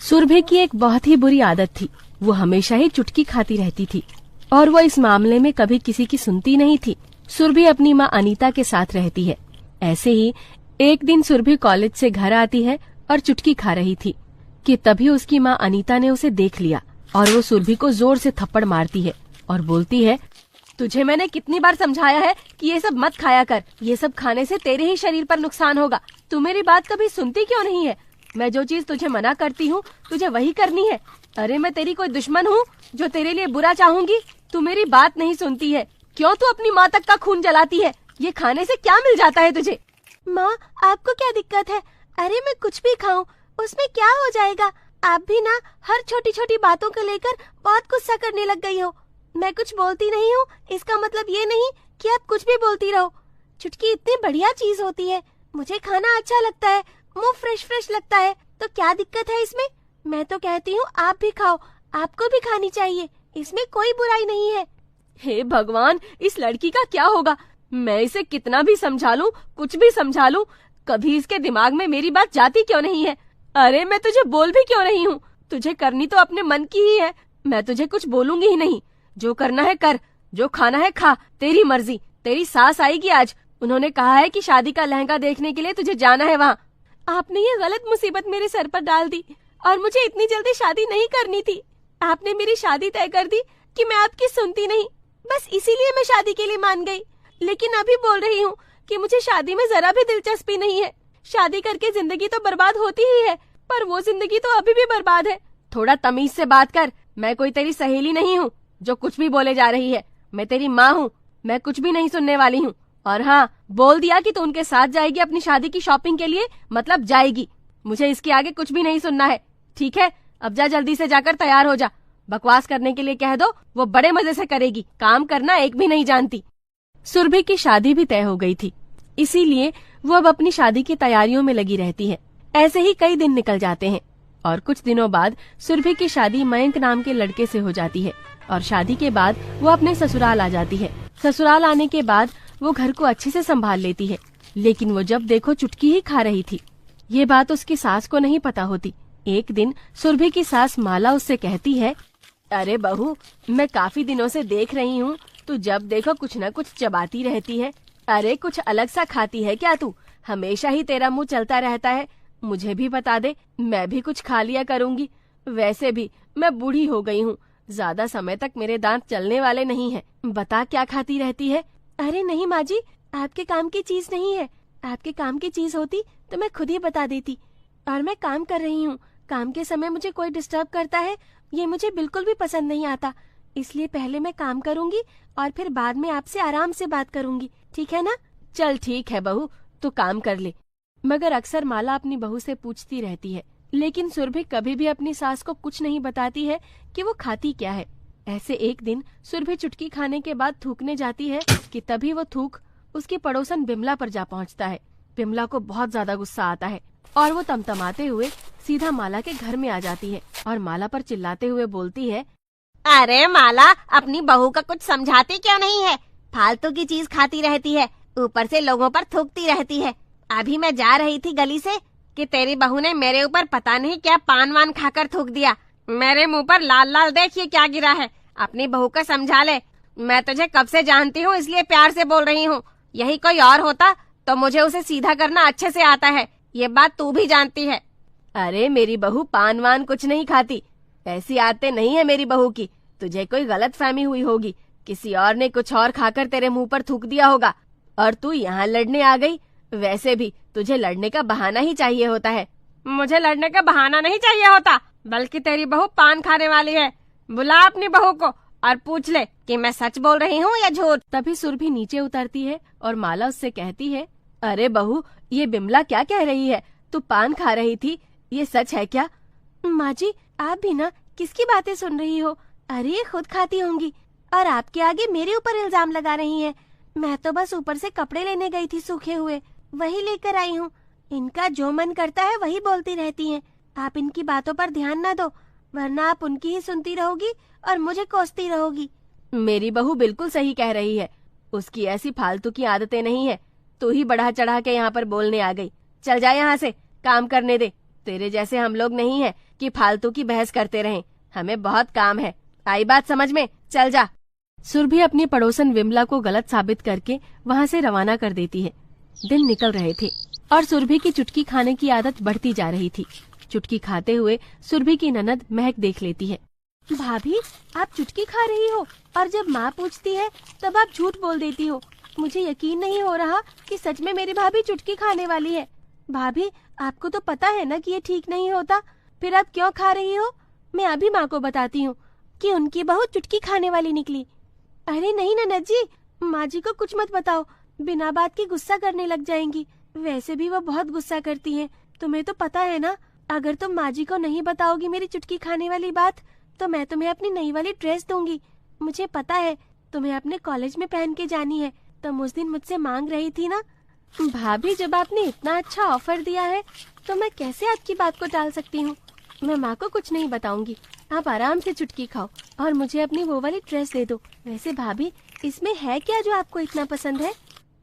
सुरभि की एक बहुत ही बुरी आदत थी। वो हमेशा ही चुटकी खाती रहती थी और वो इस मामले में कभी किसी की सुनती नहीं थी। सुरभि अपनी माँ अनीता के साथ रहती है। ऐसे ही एक दिन सुरभि कॉलेज से घर आती है और चुटकी खा रही थी कि तभी उसकी माँ अनीता ने उसे देख लिया और वो सुरभि को जोर से थप्पड़ मारती है और बोलती है, तुझे मैंने कितनी बार समझाया है कि ये सब मत खाया कर। ये सब खाने से तेरे ही शरीर पर नुकसान होगा। तू मेरी बात कभी सुनती क्यों नहीं है? मैं जो चीज तुझे मना करती हूँ तुझे वही करनी है। अरे मैं तेरी कोई दुश्मन हूँ जो तेरे लिए बुरा चाहूंगी? तू मेरी बात नहीं सुनती है। क्यों तू अपनी माँ तक का खून जलाती है? ये खाने से क्या मिल जाता है तुझे? माँ, आपको क्या दिक्कत है? अरे मैं कुछ भी खाऊं उसमें क्या हो जाएगा? आप भी ना हर छोटी छोटी बातों को लेकर बहुत गुस्सा करने लग गई हो। मैं कुछ बोलती नहीं हूँ इसका मतलब ये नहीं कि आप कुछ भी बोलती रहो। चुटकी इतनी बढ़िया चीज होती है। मुझे खाना अच्छा लगता है, मुंह फ्रेश फ्रेश लगता है, तो क्या दिक्कत है इसमें? मैं तो कहती हूँ आप भी खाओ, आपको भी खानी चाहिए, इसमें कोई बुराई नहीं है। हे भगवान, इस लड़की का क्या होगा? मैं इसे कितना भी समझा लूं, कुछ भी समझा लूं, कभी इसके दिमाग में मेरी बात जाती क्यों नहीं है? अरे मैं तुझे बोल भी क्यों रही हूँ? तुझे करनी तो अपने मन की ही है। मैं तुझे कुछ बोलूंगी ही नहीं। जो करना है कर, जो खाना है खा, तेरी मर्जी। तेरी सास आएगी आज। उन्होंने कहा है कि शादी का लहंगा देखने के लिए तुझे जाना है वहाँ। आपने ये गलत मुसीबत मेरे सर पर डाल दी और मुझे इतनी जल्दी शादी नहीं करनी थी। आपने मेरी शादी तय कर दी कि मैं आपकी सुनती नहीं, बस इसीलिए मैं शादी के लिए मान गई। लेकिन अभी बोल रही हूँ कि मुझे शादी में जरा भी दिलचस्पी नहीं है। शादी करके जिंदगी तो बर्बाद होती ही है, पर वो जिंदगी तो अभी भी बर्बाद है। थोड़ा तमीज से बात कर। मैं कोई तेरी सहेली नहीं हूँ जो कुछ भी बोले जा रही है। मैं तेरी माँ हूँ, मैं कुछ भी नहीं सुनने वाली हूँ। और हाँ, बोल दिया कि तू उनके साथ जाएगी अपनी शादी की शॉपिंग के लिए, मतलब जाएगी। मुझे इसके आगे कुछ भी नहीं सुनना है, ठीक है? अब जा, जल्दी से जाकर तैयार हो जा। बकवास करने के लिए कह दो, वो बड़े मजे से करेगी। काम करना एक भी नहीं जानती। सुरभि की शादी भी तय हो गई थी, इसीलिए वो अब अपनी शादी की तैयारियों में लगी रहती है। ऐसे ही कई दिन निकल जाते हैं और कुछ दिनों बाद सुरभि की शादी मयंक नाम के लड़के से हो जाती है और शादी के बाद वो अपने ससुराल आ जाती है। ससुराल आने के बाद वो घर को अच्छे से संभाल लेती है, लेकिन वो जब देखो चुटकी ही खा रही थी। ये बात उसकी सास को नहीं पता होती। एक दिन सुरभि की सास माला उससे कहती है, अरे बहू, मैं काफी दिनों से देख रही हूँ, तू जब देखो कुछ न कुछ चबाती रहती है। अरे कुछ अलग सा खाती है क्या तू? हमेशा ही तेरा मुंह चलता रहता है। मुझे भी बता दे, मैं भी कुछ खा लिया करूँगी। वैसे भी मैं बूढ़ी हो गई हूँ, ज्यादा समय तक मेरे दांत चलने वाले नहीं हैं। बता क्या खाती रहती है? अरे नहीं माँ जी, आपके काम की चीज नहीं है। आपके काम की चीज होती तो मैं खुद ही बता देती। और मैं काम कर रही हूँ, काम के समय मुझे कोई डिस्टर्ब करता है, ये मुझे बिल्कुल भी पसंद नहीं आता। इसलिए पहले मैं काम करूँगी और फिर बाद में आपसे आराम से बात करूँगी, ठीक है ना? चल ठीक है बहू, तू काम कर ले। मगर अक्सर माला अपनी बहू से पूछती रहती है, लेकिन सुरभि कभी भी अपनी सास को कुछ नहीं बताती है कि वो खाती क्या है। ऐसे एक दिन सुरभि चुटकी खाने के बाद थूकने जाती है कि तभी वो थूक उसकी पड़ोसन बिमला पर जा पहुंचता है। बिमला को बहुत ज्यादा गुस्सा आता है और वो तमतमाते हुए सीधा माला के घर में आ जाती है और माला पर चिल्लाते हुए बोलती है, अरे माला, अपनी बहू का कुछ समझाती क्यों नहीं है? फालतू की चीज खाती रहती है, ऊपर से लोगों पर थूकती रहती है। अभी मैं जा रही थी गली से कि तेरी बहू ने मेरे ऊपर पता नहीं क्या पान वान खाकर थूक दिया। मेरे मुंह पर लाल लाल देखिए क्या गिरा है। अपनी बहू को समझा ले। मैं तुझे कब से जानती हूँ, इसलिए प्यार से बोल रही हूँ। यही कोई और होता तो मुझे उसे सीधा करना अच्छे से आता है, ये बात तू भी जानती है। अरे मेरी बहू पान वान कुछ नहीं खाती, ऐसी आदतें नहीं है मेरी बहू की। तुझे कोई गलत फहमी हुई होगी, किसी और ने कुछ और खाकर तेरे मुंह पर थूक दिया होगा और तू यहाँ लड़ने आ गई। वैसे भी तुझे लड़ने का बहाना ही चाहिए होता है। मुझे लड़ने का बहाना नहीं चाहिए होता, बल्कि तेरी बहू पान खाने वाली है। बुला अपनी बहू को और पूछ ले कि मैं सच बोल रही हूँ या झूठ। तभी सुरभि नीचे उतरती है और माला उससे कहती है, अरे बहू, ये बिमला क्या कह रही है? तू पान खा रही थी, ये सच है क्या? माँ जी, आप भी ना किसकी बातें सुन रही हो? अरे ये खुद खाती होंगी और आपके आगे मेरे ऊपर इल्जाम लगा रही हैं। मैं तो बस ऊपर से कपड़े लेने गई थी सूखे हुए, वही लेकर आई हूँ। इनका जो मन करता है वही बोलती रहती हैं। आप इनकी बातों पर ध्यान न दो, वरना आप उनकी ही सुनती रहोगी और मुझे कोसती रहोगी। मेरी बहू बिल्कुल सही कह रही है, उसकी ऐसी फालतू की आदतें नहीं है। तू ही बढ़ा चढ़ा के यहाँ पर बोलने आ गई। चल जा यहाँ से, काम करने दे। तेरे जैसे हम लोग नहीं है कि फालतू की बहस करते रहें। हमें बहुत काम है, आई बात समझ में? चल जा। सुरभि अपनी पड़ोसन विमला को गलत साबित करके वहाँ से रवाना कर देती है। दिन निकल रहे थे और सुरभि की चुटकी खाने की आदत बढ़ती जा रही थी। चुटकी खाते हुए सुरभि की ननद महक देख लेती है। भाभी, आप चुटकी खा रही हो और जब माँ पूछती है तब आप झूठ बोल देती हो। मुझे यकीन नहीं हो रहा कि सच में मेरी भाभी चुटकी खाने वाली है। भाभी, आपको तो पता है ना कि ये ठीक नहीं होता, फिर आप क्यों खा रही हो? मैं अभी माँ को बताती हूँ कि उनकी बहू चुटकी खाने वाली निकली। अरे नहीं ननद जी, माँ जी को कुछ मत बताओ, बिना बात के गुस्सा करने लग जाएंगी। वैसे भी वो बहुत गुस्सा करती हैं, तुम्हें तो पता है ना। अगर तुम माँ जी को नहीं बताओगी मेरी चुटकी खाने वाली बात, तो मैं तुम्हें अपनी नई वाली ड्रेस दूंगी। मुझे पता है तुम्हें अपने कॉलेज में पहन के जानी है, तुम उस दिन मुझसे मांग रही थी ना। भाभी, जब आपने इतना अच्छा ऑफर दिया है तो मैं कैसे आपकी बात को टाल सकती हूँ। मैं माँ को कुछ नहीं बताऊंगी, आप आराम से चुटकी खाओ और मुझे अपनी वो वाली ड्रेस दे दो। वैसे भाभी, इसमें है क्या जो आपको इतना पसंद है?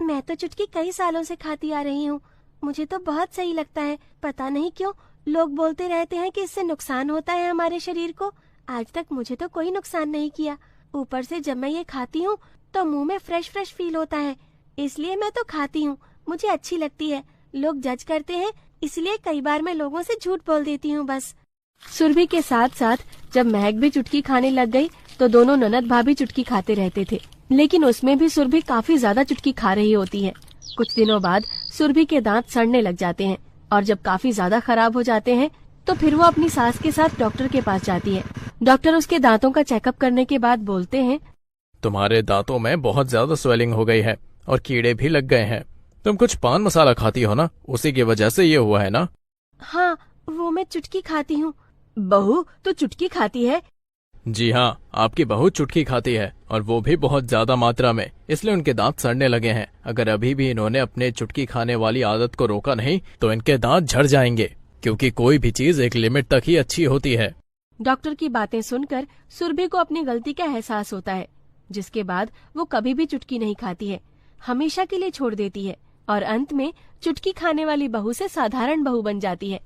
मैं तो चुटकी कई सालों से खाती आ रही हूँ, मुझे तो बहुत सही लगता है। पता नहीं क्यों लोग बोलते रहते हैं कि इससे नुकसान होता है हमारे शरीर को। आज तक मुझे तो कोई नुकसान नहीं किया। ऊपर से जब मैं ये खाती हूँ तो मुंह में फ्रेश फ्रेश फील होता है, इसलिए मैं तो खाती हूँ। मुझे अच्छी लगती है। लोग जज करते हैं, इसलिए कई बार मैं लोगों से झूठ बोल देती हूँ बस। सुरभि के साथ साथ जब महक भी चुटकी खाने लग गई तो दोनों ननद भाभी चुटकी खाते रहते थे, लेकिन उसमें भी सुरभि काफी ज्यादा चुटकी खा रही होती है। कुछ दिनों बाद सुरभि के दांत सड़ने लग जाते हैं और जब काफी ज्यादा खराब हो जाते हैं तो फिर वो अपनी सास के साथ डॉक्टर के पास जाती है। डॉक्टर उसके दांतों का चेकअप करने के बाद बोलते हैं, तुम्हारे दांतों में बहुत ज्यादा स्वेलिंग हो गई है और कीड़े भी लग गए हैं। तुम कुछ पान मसाला खाती हो ना, उसी की वजह से ये हुआ है ना? हाँ, वो मैं चुटकी खाती हूँ। बहू, तो चुटकी खाती है? जी हाँ, आपकी बहू चुटकी खाती है और वो भी बहुत ज्यादा मात्रा में, इसलिए उनके दांत सड़ने लगे हैं। अगर अभी भी इन्होंने अपने चुटकी खाने वाली आदत को रोका नहीं तो इनके दांत झड़ जाएंगे, क्योंकि कोई भी चीज एक लिमिट तक ही अच्छी होती है। डॉक्टर की बातें सुनकर सुरभि को अपनी गलती का एहसास होता है, जिसके बाद वो कभी भी चुटकी नहीं खाती है, हमेशा के लिए छोड़ देती है और अंत में चुटकी खाने वाली बहू से साधारण बहू बन जाती है।